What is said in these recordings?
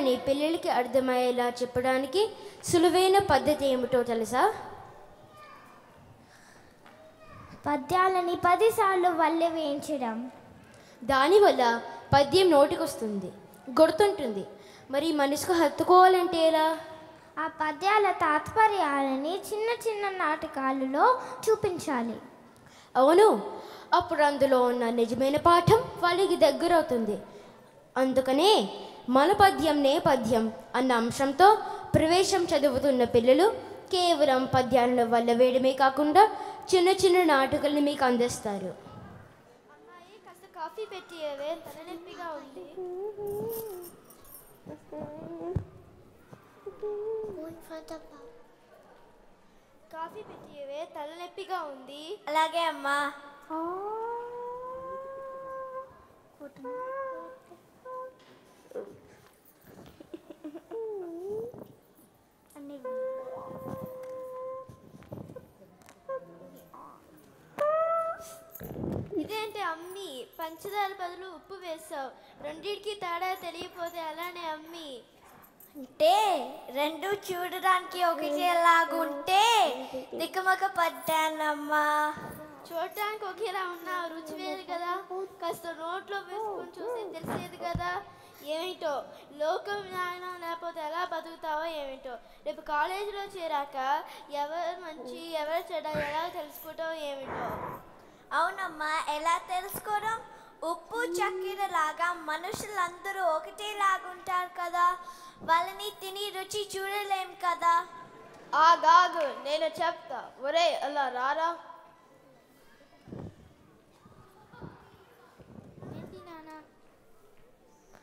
పద్యాలని పిల్లలకి అర్థమయ్యేలా చెప్పడానికి సులువైన పద్ధతి ఏమిటో తెలుసా? పద్యాలని 10 సార్లు వల్లె వేయించడం. దానివల్ల పద్యం నోటికొస్తుంది, గుర్తుంటుంది. మరి మనసుకు హత్తుకోవాలంటే ఎలా? ఆ పద్యాల తాత్పర్యాలని చిన్న చిన్న నాటకాలలో చూపించాలి. అవును, అప్పుడు అందులో ఉన్న నిజమైన పాఠం వాళ్ళకి దగ్గరవుతుంది. అందుకనే మన పద్యం నేపథ్యం అన్న అంశంతో ప్రవేశం చదువుతున్న పిల్లలు కేవలం పద్యాలను వల్ల వేయడమే కాకుండా చిన్న చిన్న నాటకాలను మీకు అందిస్తారు. అమ్మాయి కాస్త కాఫీ పెట్టియవే, తలనొప్పిగా ఉంది. కాఫీ పెట్టియవే, తలనొప్పిగా ఉంది. అలాగే అమ్మా. ఇదేంటి అమ్మి, పంచదార బదులు ఉప్పు వేసావు? రెండింటికి తేడా తెలియపోతే అలానే అమ్మి. అంటే రెండు చూడడానికి ఒకటేలాగుంటే తికమక పడ్డానమ్మా. చూడటానికి ఒకేలా ఉన్నా రుచి వేరు కదా. కాస్త నోట్లో వేసుకొని చూసి తెలిసేది కదా. ఏమిటో లోకం జ్ఞానం లేకపోతే ఎలా బతుకుతావో ఏమిటో. రేపు కాలేజీలో చేరాక ఎవరు మంచి ఎవరు చెడ్డ ఎలా తెలుసుకుంటావో ఏమిటో. అవునమ్మా, ఎలా తెలుసుకోవడం? ఉప్పు చక్కెర లాగా మనుషులందరూ ఒకటేలాగుంటారు కదా. వాళ్ళని తిని రుచి చూడలేం కదా. ఆగాగు, నేను చెప్తా. ఒరే అలా రారా.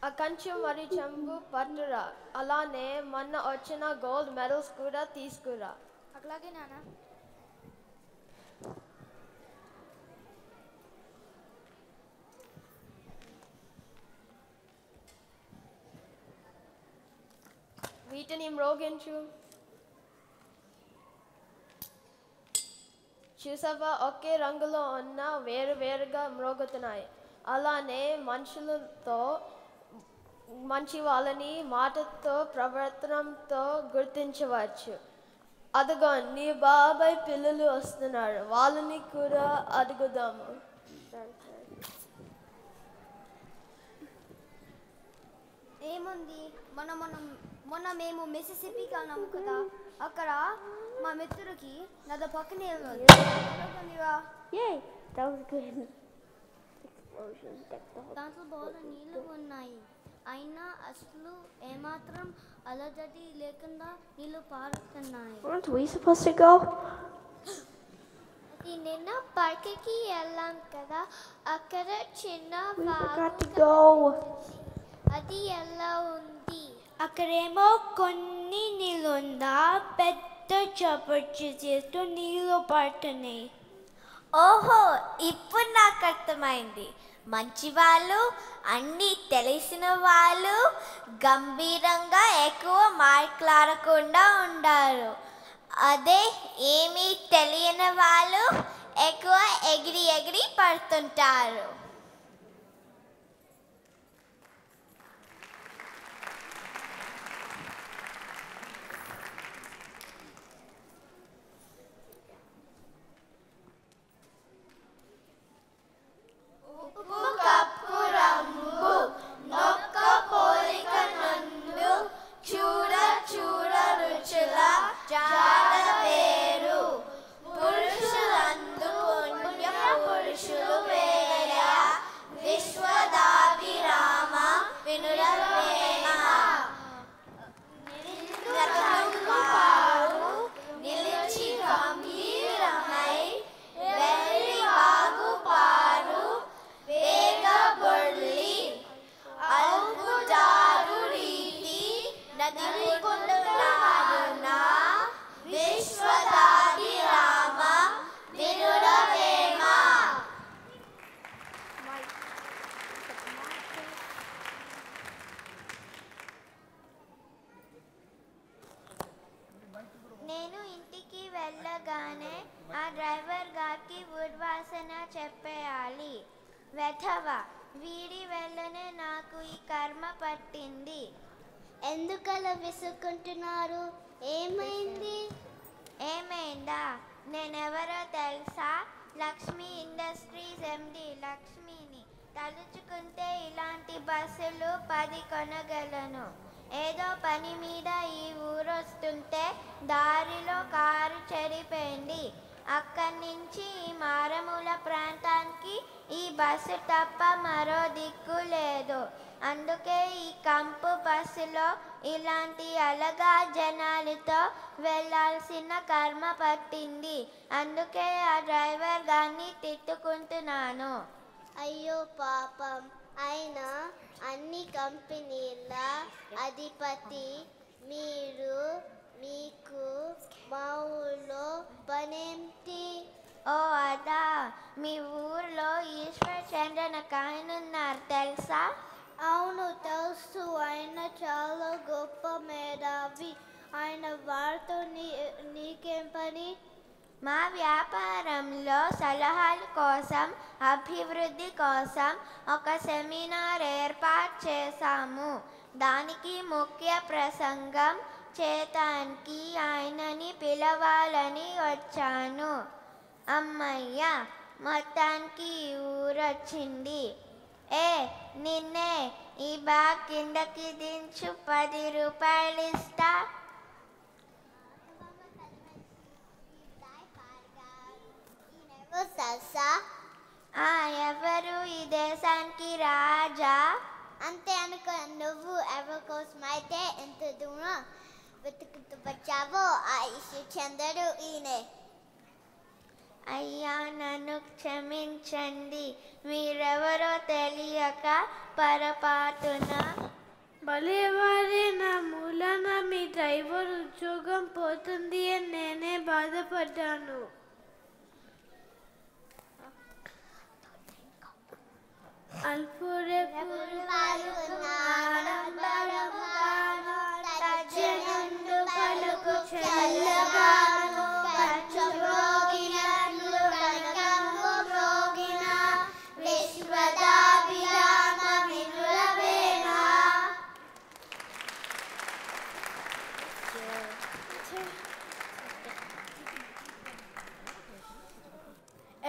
ఆ కంచు మరి చెంబు పట్టురా. అలానే మొన్న వచ్చిన గోల్డ్ మెడల్స్ కూడా తీసుకురా. అట్లాగే నాన్న. వీటిని మ్రోగించు. చూసావా, ఒకే రంగులో ఉన్న వేరు వేరుగా మ్రోగుతున్నాయి. అలానే మనుషులతో మంచి వాళ్ళని మాటతో ప్రవర్తనతో గుర్తించవచ్చు. అదిగో నీ బాబాయ్ పిల్లలు వస్తున్నారు, వాళ్ళని కూడా అడుగుదాము. ఏముంది, మొన్న మేము మిసిసిపికి అన్నాము కదా. అక్కడ మా మిత్రుడికి నది పక్కనే దాంట్లో బాగా నీళ్ళు ఉన్నాయి. అయినా అసలు ఏమాత్రం అలజడి లేకుండా నీళ్ళు పారుతున్నాయి. అది నిన్న పార్క్కి వెళ్ళాం కదా, అక్కడ చిన్న అది ఎలా ఉంది? అక్కడేమో కొన్ని నీళ్ళుందా, పెద్ద చపర్చి చేస్తూ నీళ్ళు పడుతున్నాయి. ఓహో, ఇప్పుడు నాకు అర్థమైంది. మంచి వాళ్ళు, అన్నీ తెలిసిన వాళ్ళు గంభీరంగా ఎక్కువ మాట్లాడకుండా ఉండారు. అదే ఏమీ తెలియని వాళ్ళు ఎక్కువ ఎగిరి ఎగిరి పడుతుంటారు. చూడ చూడ రుచుల జాడ వేరు, పురుషులందు పుణ్య పురుషులు వేర, విశ్వదాభిరామ వినురవేమ. నిలిచి గంభీరమై వెళ్ళి వాగు పారు, వేగ బొర్లి అల్పుదారు రీతి నది కొండలాడున, విశ్వదాది రామ వినురవేమ. నేను ఇంటికి వెళ్ళగానే ఆ డ్రైవర్ గారికి ఉద్వాసన చెప్పేయాలి. వెధవ, వీడి వల్లనే నాకు ఈ కర్మ పట్టింది. ఎందుకలా విసుక్కుంటున్నారు? ఏమైంది? ఏమైందా? నేనెవరో తెలుసా? లక్ష్మీ ఇండస్ట్రీస్ ఎండి లక్ష్మిని. తలుచుకుంటే ఇలాంటి బస్సులు 10 కొనగలను. ఏదో పని మీద ఈ ఊరొస్తుంటే దారిలో కారు చెడిపోయింది. అక్కడి నుంచి ఈ మారుమూల ప్రాంతానికి ఈ బస్సు తప్ప మరో దిక్కు లేదు. అందుకే ఈ కంపు బస్సులో ఇలాంటి అలగా జనాలతో వెళ్ళాల్సిన కర్మ పట్టింది. అందుకే ఆ డ్రైవర్ గారిని తిట్టుకుంటున్నాను. అయ్యో పాపం. అయినా అన్ని కంపెనీల అధిపతి మీరు. మీకు మా ఊళ్ళో పనేంటి? ఓ అదా, మీ ఊర్లో ఈశ్వర్ చంద్రన్ ఒక ఆయన ఉన్నారు తెలుసా? అవును తెలుసు. ఆయన చాలా గొప్ప మేధావి. ఆయన వారితో నీకేం పని? మా వ్యాపారంలో సలహాల కోసం, అభివృద్ధి కోసం ఒక సెమినార్ ఏర్పాటు చేశాము. దానికి ముఖ్య ప్రసంగం చేయటానికి ఆయనని పిలవాలని వచ్చాను. అమ్మయ్య, మొత్తానికి ఊరొచ్చింది. నిన్నే ఈ బ్యాగ్ కిందకి దించు, 10 రూపాయలు ఇస్తా. తెలుసా? ఎవరు? ఈ దేశానికి రాజా. అంతే అనుకో. నువ్వు ఎవరి కోసమైతే ఎంత దూరం వెతుకుతూ వచ్చావో ఆ ఈశ్వర్ చంద్రుడు ఈయనే. అయ్యా, నన్ను క్షమించండి. మీరెవరో తెలియక పొరపాటున. భలేవారే, నా మూలాన మీ డ్రైవర్ ఉద్యోగం పోతుంది అని నేనే బాధపడ్డాను.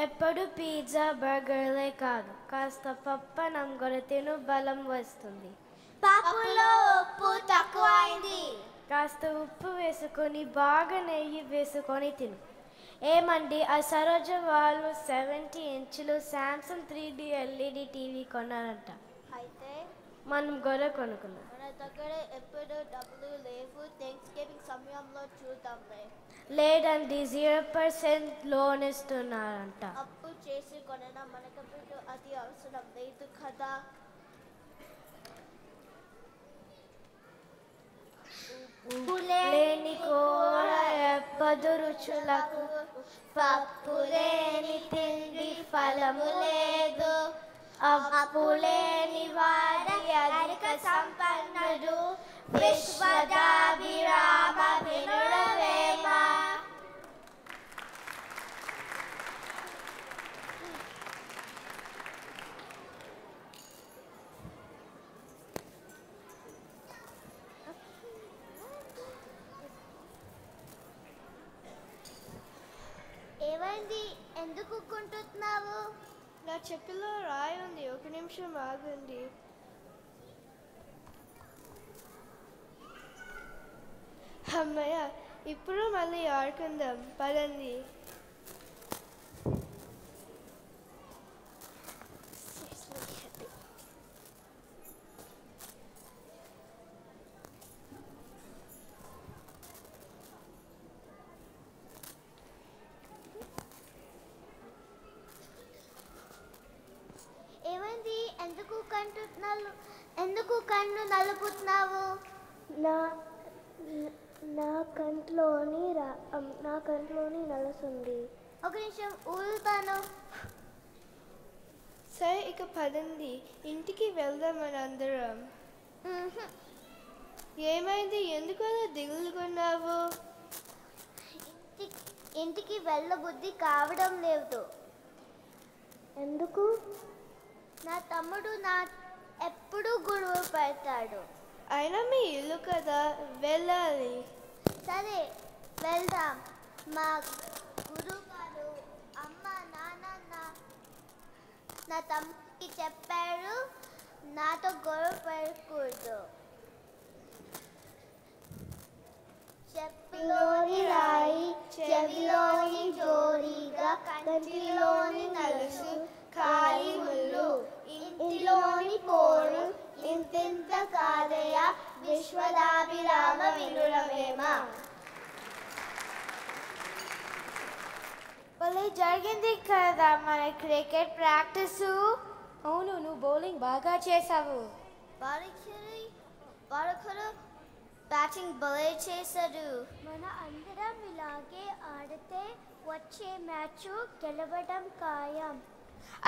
ఎప్పుడు పిజ్జా బర్గర్లే కాదు, కాస్త పప్పనం కూడా తిను, బలం వస్తుంది. పప్పులో ఉప్పు తక్కువైంది. కాస్త ఉప్పు వేసుకొని బాగా నెయ్యి వేసుకొని తిను. ఏమండి, ఆ సరోజ వాళ్ళు 70 ఇంచులు శాంసంగ్ 3D LED టీవీ కొన్నారంట. అయితే మనం గొర్రె కొనుక్కున్నాం. మన దగ్గర ఎప్పుడు డబ్బులు లేవు. థ్యాంక్స్గివింగ్ సమయంలో చూద్దాంలే. లేదండి, 0% లోన్ ఇస్తున్నారంట. అప్పు చేసి కొనడం మనకప్పుడు అది అవసరం లేదు కదా. లేని కూర ఎప్పదు రుచులకు, పప్పు లేని తిండి ఫలము లేదు. అప్పు లేని వారి అధిక సంపన్నుడు, విశ్వదాభిరామ వినురవేమ. ఏమైంది? ఎందుకు కుంటున్నావు? నా చెప్పులో రాయి ఉంది, ఒక నిమిషం ఆగండి. అమ్మయ్య, ఇప్పుడు మళ్ళీ ఆడుకుందాం పదండి. ఏమైంది? ఎందుకు కన్ను నలుపుతున్నావు? నా కంట్లోని నలుసుంది. ఒక నిమిషం ఊరుతాను. సరే, ఇక పదండి, ఇంటికి వెళ్దాం మనందరం. ఏమైంది? ఎందుకు అలా దిగులుకున్నావు? ఇంటికి వెళ్ళబుద్ధి కావడం లేదు. ఎందుకు? నా తమ్ముడు ఎప్పుడు గొడవ పెడతాడు. అయినా మీ ఇల్లు కదా, వెళ్ళాలి. సరే వెళ్దాం. మా గురువు గారు అమ్మ నాన్న నా తమ్ముడికి చెప్పారు, నాతో గొడవ పడకూడదు. చెప్పులోని రాయి, చెవిలోని జోరీగా, కంటిలోని నలుసు, కాలి ముళ్ళు, ఇంటిలోని పోరు, ఇంతింత కాదయ, విశ్వదాభిరామ వినురవేమ. భలే జరిగింది కదా మన క్రికెట్ ప్రాక్టీసు. అవును, నువ్వు బౌలింగ్ బాగా చేసావు. వారు బ్యాటింగ్ భలే చేశారు. మన అందరం ఇలాగే ఆడితే వచ్చే మ్యాచ్ గెలవడం ఖాయం.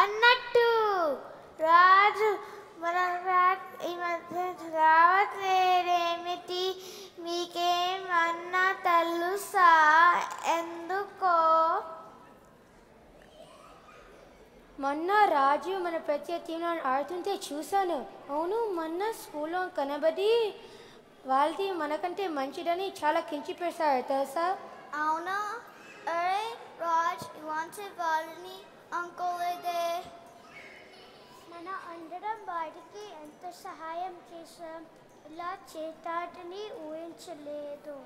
అన్నట్టు రాజు మన ఈ మధ్య రావట్లేదేమిటి? మీకేమన్నా తెలుసా ఎందుకో? మొన్న రాజు మన ప్రత్యర్థిలో ఆడుతుంటే చూశాను. అవును, మొన్న స్కూల్లో కనబడి వాళ్ళది మనకంటే మంచిదని చాలా కించిపేశారు తెలుసా? అవునా? అరే రాజ్ ఇలాంటి వాళ్ళని అనుకోలేదే. మన అందరం వాడికి ఎంత సహాయం చేశాం, ఇలా చేతాడని ఊహించలేదు.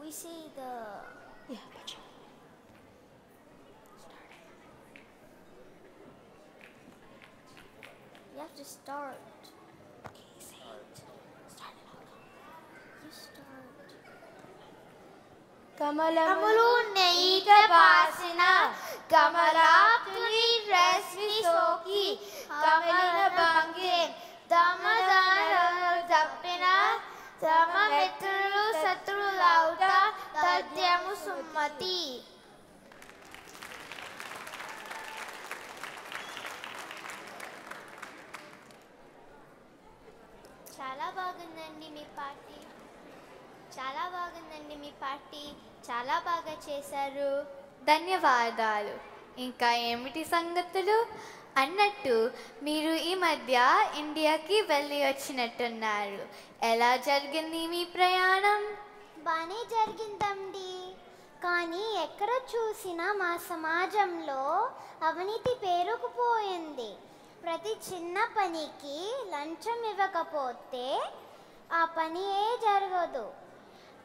We see the You have to start. Okay, say it. Start it out. You start. కమలములు నెయ్యిట పాసిన Kamalapuri రశ్మి సోకి కమలిన భంగే దమదనలు తప్పిన తమ మిత్రులు శత్రులౌట తథ్యము సుమ్మతి. చాలా బాగుందండి మీ పార్టీ. చాలా బాగుందండి మీ పార్టీ. చాలా బాగా చేశారు. ధన్యవాదాలు. ఇంకా ఏమిటి సంగతులు? అన్నట్టు మీరు ఈ మధ్య ఇండియాకి వెళ్ళి వచ్చినట్టున్నారు. ఎలా జరిగింది మీ ప్రయాణం? బాగానే జరిగిందండి. కానీ ఎక్కడ చూసినా మా సమాజంలో అవినీతి పేరుకుపోయింది. ప్రతి చిన్న పనికి లంచం ఇవ్వకపోతే ఆ పని జరగదు.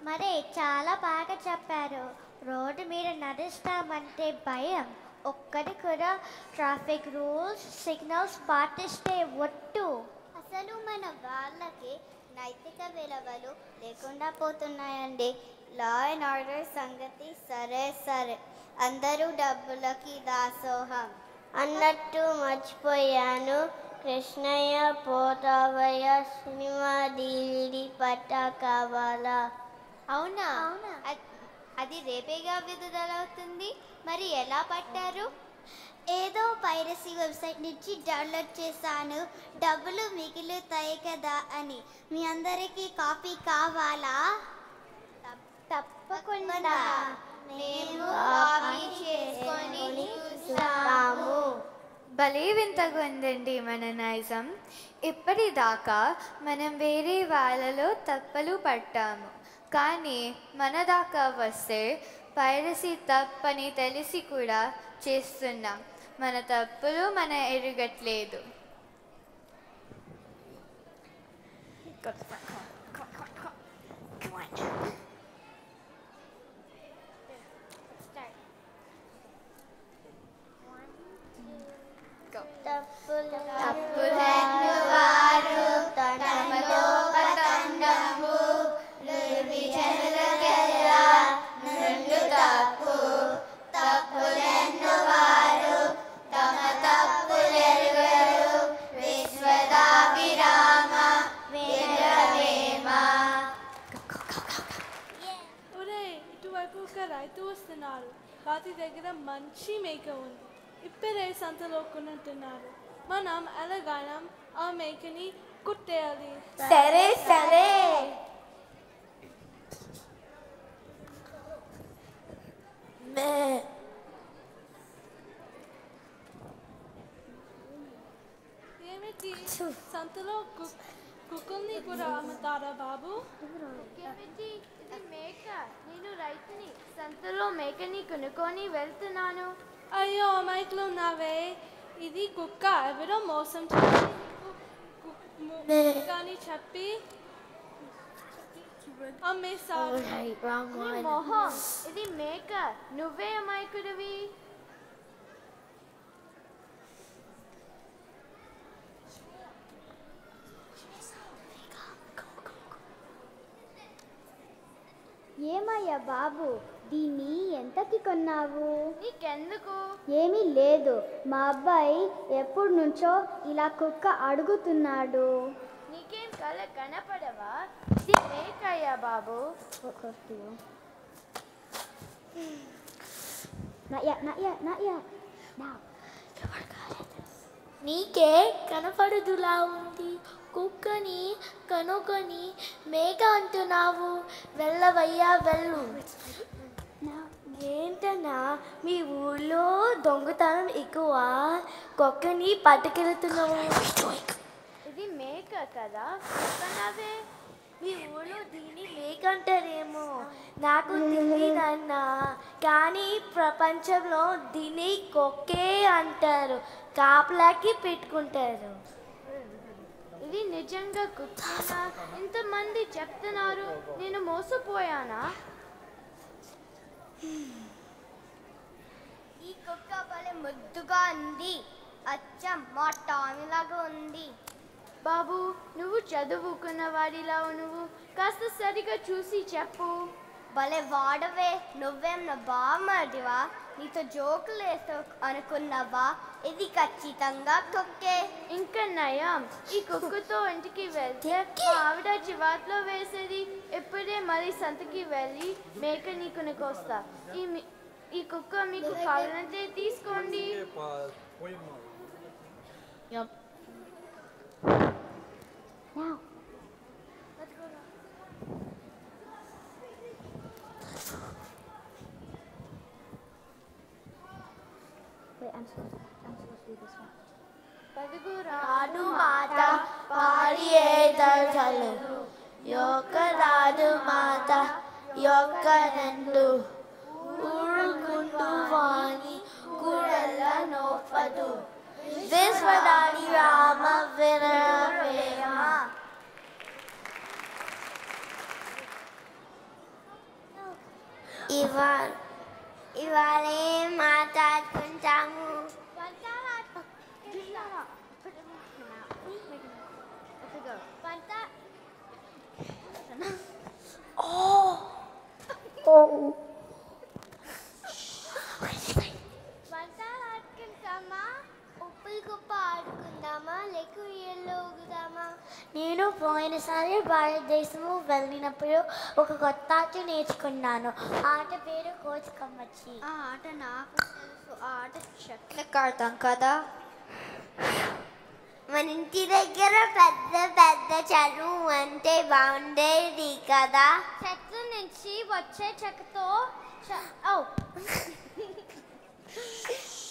మరే చాలా బాగా చెప్పారు. రోడ్డు మీద నడుస్తామంటే భయం. ఒక్కటి కూడా ట్రాఫిక్ రూల్స్ సిగ్నల్స్ పాటిస్తే ఒట్టు. అసలు మన వాళ్ళకి నైతిక విలువలు లేకుండా పోతున్నాయండి. లా అండ్ ఆర్డర్ సంగతి సరే, అందరూ డబ్బులకి దాసోహం. అన్నట్టు మర్చిపోయాను, కృష్ణయ్య పోతావయ్య సినిమా DVD పట్ట కావాలా? అవునా? అది రేపేగా విడుదలవుతుంది. మరి ఎలా పట్టారు? ఏదో పైరసీ వెబ్సైట్ నుంచి డౌన్లోడ్ చేశాను. డబ్బులు మిగులుతాయి కదా అని. మీ అందరికీ కాపీ కావాలా? తప్పకుండా మేము కాపీ చేసుకొని చూస్తాము. భలే వింతగా ఉందండి మన నైజం. ఇప్పటిదాకా మనం వేరే వాళ్ళలో తప్పలు పట్టాము, కానీ మన దాకా వస్తే పైరసీ తప్పని తెలిసి కూడా చేస్తున్నాం. మన తప్పులు మన ఎరగట్లేదు. తప్పులను వారు తనలో పతండము నిర్విచలుగెల్లా నుండు తప్పు. తప్పులను వారు తమ తప్పులెరుగరు విశ్వదాభిరామ వినురవేమ. ఒరే, ఇటువైపు ఒక రైతు వస్తున్నారు. వాటి దగ్గర మంచి మేక ఉంది. ఇప్పుడే సంతలో కొనుంటున్నారు. మనం ఎలాగైనా ఆ మేకని కుట్టేయాలి. సరే సంతలో కుక్కల్ని కూడా అమ్ముతారా బాబు? ఇది మేక. నేను రైతుని. సంతలో మేకని కొనుక్కొని వెళ్తున్నాను. అయ్యో అమాయకులు ఉన్నావే, ఇది కుక్క. ఎవరో మోసం చేసి కానీ చెప్పి అమ్మేశారు. మొహం, ఇది మేక. నువ్వే అమాయకుడివి. ఏమయ్యా బాబు, దీన్ని ఎంతకి కొన్నావు? నీకెందుకు? ఏమీ లేదు, మా అబ్బాయి ఎప్పటి నుంచో ఇలా కుక్క అడుగుతున్నాడు. నీకేం కళ కనపడవా? ఇది మేకయ్యా బాబు. నీకే కనపడుదులా ఉంది. కుక్కని కనుకొని మేక అంటున్నావు. వెళ్ళవయ్యా వెళ్ళు. ఏంటన్నా మీ ఊళ్ళో దొంగతనం ఎక్కువ, కుక్కని పట్టుకెళ్తున్నావు. ఇది మేక కదా, కనవే. మీ ఊళ్ళో దీన్ని మేక అంటారేమో, నాకు తెలియదన్నా. కానీ ప్రపంచంలో దీన్ని కుక్కే అంటారు, కాపలాకి పెట్టుకుంటారు. ఇది నిజంగా కుక్కేనా? ఇంతమంది చెప్తున్నారు, నేను మోసపోయానా? ఈ కుక్క భలే ముద్దుగా ఉంది, అచ్చం మా టామీలాగా ఉంది. బాబు, నువ్వు చదువుకున్న వాడిలా నువ్వు కాస్త సరిగా చూసి చెప్పు. భలే వాడవే, నువ్వేమన్నా బామ్మడివా? నీతో జోకులు వేస్తావు అనుకున్నావా? ఇది ఖచ్చితంగా కుక్కే. ఇంకా నయం, ఈ కుక్కతో ఇంటికి వెళ్తే మా ఆవిడ చివాట్లో వేసేది. ఎప్పుడే మళ్ళీ సంతకి వెళ్ళి మేకని కొనుక్కొస్తా. ఈ కుక్క మీకు కావాలంటే తీసుకోండి. రాను మాత పాడి ఏదలు యొక్క రాదు మాత యొక్క రెండు ఊరుకుంటూ వాణి కూడల్ల నోపదు విశ్వదాని రామ వినవేమ. ఇవాళ ఏం మాట్లాడుకుంటాము? ఉప్పులు కుప్ప ఆడుకుందామా, లేక ఉయ్యాల్లో ఊగుదామా? నేను పోయినసారి భారతదేశము వెళ్ళినప్పుడు ఒక కొత్త ఆట నేర్చుకున్నాను. ఆట పేరు కోచుకమ్మచ్చి. ఆ ఆట నాకు తెలుసు. ఆ ఆట చెట్లకు ఆడతాం కదా. మన ఇంటి దగ్గర పెద్ద పెద్ద చెరువు అంటే బాగుండేది కదా. చెట్ల నుంచి వచ్చే చెక్కతో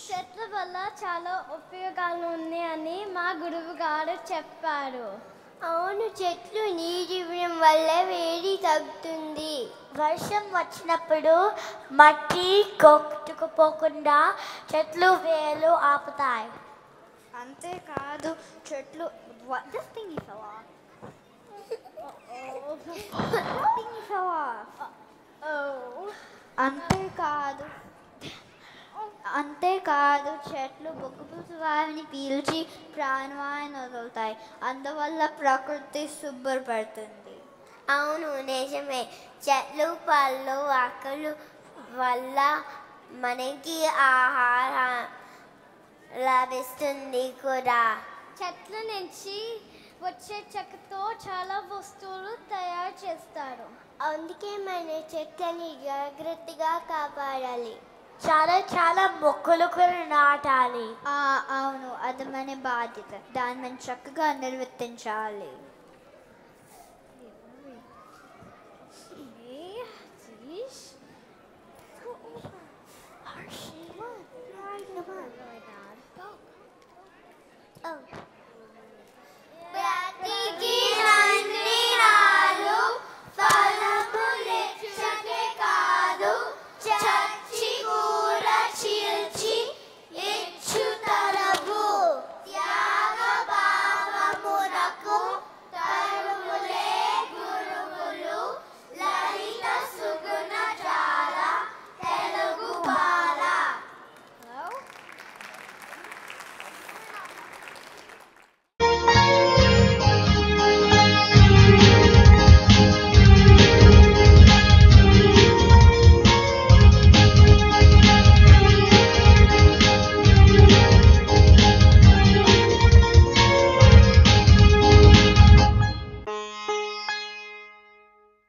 చెట్ల వల్ల చాలా ఉపయోగాలు ఉన్నాయని మా గురువు గారు చెప్పారు. అవును, చెట్లు నీరివ్వడం వల్ల వేడి తగ్గుతుంది. వర్షం వచ్చినప్పుడు మట్టి కొట్టుకుపోకుండా చెట్లు వేలు ఆపుతాయి. అంతేకాదు చెట్లు అంతేకాదు చెట్లు బొగ్గు వారిని పీల్చి ప్రాణవాయువుని వదులుతాయి. అందువల్ల ప్రకృతి శుభ్రపడుతుంది. అవును, నిజమే. చెట్లు పళ్ళు ఆకులు వల్ల మనకి ఆహారం లభిస్తుంది కూడా. చెట్ల నుంచి వచ్చే చెక్కతో చాలా వస్తువులు తయారు చేస్తారు. అందుకే మన చెట్లని జాగ్రత్తగా కాపాడాలి. చాలా చాలా మొక్కలు కూడా నాటాలి. అవును, అది మన బాధ్యత. దాన్ని మనం చక్కగా నిర్వర్తించాలి.